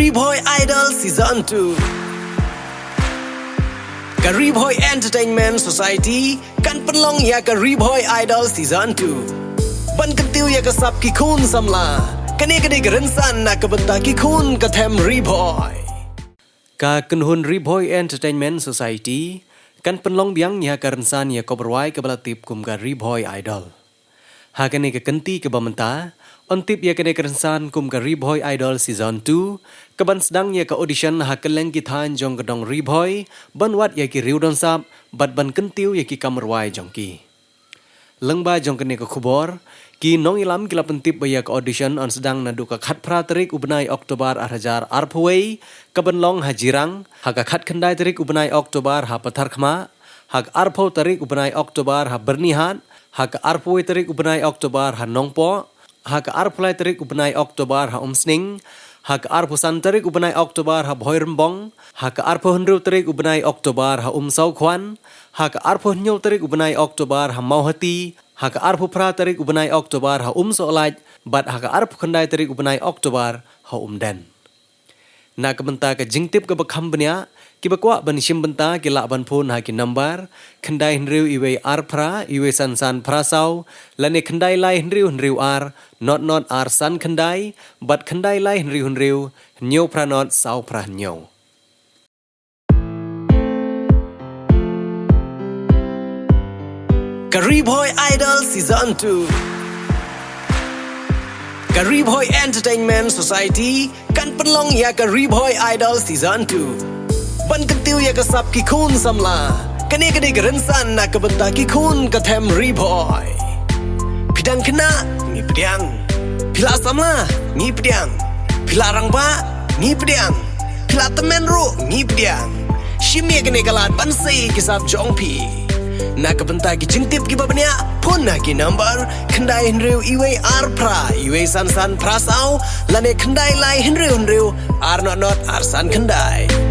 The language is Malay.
Kariboy Idol Season 2 Kariboy Entertainment Society kan penlong ya Kariboy Idol Season 2 ban ketiu ya kesap kikun samla kani gerensan nak kebenta kikun ketem Riboy ka kenhun Riboy Entertainment Society kan penlong biang ya kerensan ya koberwai kebalatip kum ka Riboy Idol hakani ke kenti ke bamenta ontip ya kene kerensan kum ka Riboy Idol Season 2 keban sedang ya ke audition hakeleng kithan jong kedong Riboy banwat ya ki riu don sap bat ban kentiu ya ki kamerwai jong ki lengba jong kene ke khubor ki nong ilam kila pentip ya ke audition on sedang nadu ka khat pra tarik ubnai Oktober 2000 arpway keban long hajirang haka khat khandai tarik ubnai Oktober ha pathar khma hak arpho tarik ubnai Oktober ha bernihat hak arpway tarik ubnai Oktober ha nongpo hak arphlai tarik ubnai Oktober ha umsning hak arpusan tarik ubnai Oktober ha bhoirmbong hak arpo hendru tarik ubnai Oktober ha umsau khwan hak arpo nyol tarik ubnai Oktober ha mauhati hak arpo pra tarik ubnai Oktober ha umsolaj bat hak arpo khandai tarik ubnai Oktober ha umden na kebenta ke jingtip ke bakham benya ki bakwa ban sim benta ki la ban phone ha ki number khandai hendriu iwe arpra iwe san prasau lane khandai lai hendriu ar not ar san khandai bat khandai lai hendriu nyo pra not sau pra nyo Kariboy Idol Season 2 Kariboy Entertainment Society kan penlong ya Kariboy Idol Season 2 ban ketiu ya kesap kikun samla kani gerensan nak kebenta kikun ketem Riboy pidang kena ni pediang pila samla ni pediang pila rangba ni pediang pila temen ru ni pediang shimia kene galat bansai kisap jongpi nak kebenta ki jingtip ki babnya pun nak ki number khandai hendriu iwe arpra iwe san prasau lane khandai lai hendriu ar not ar san khandai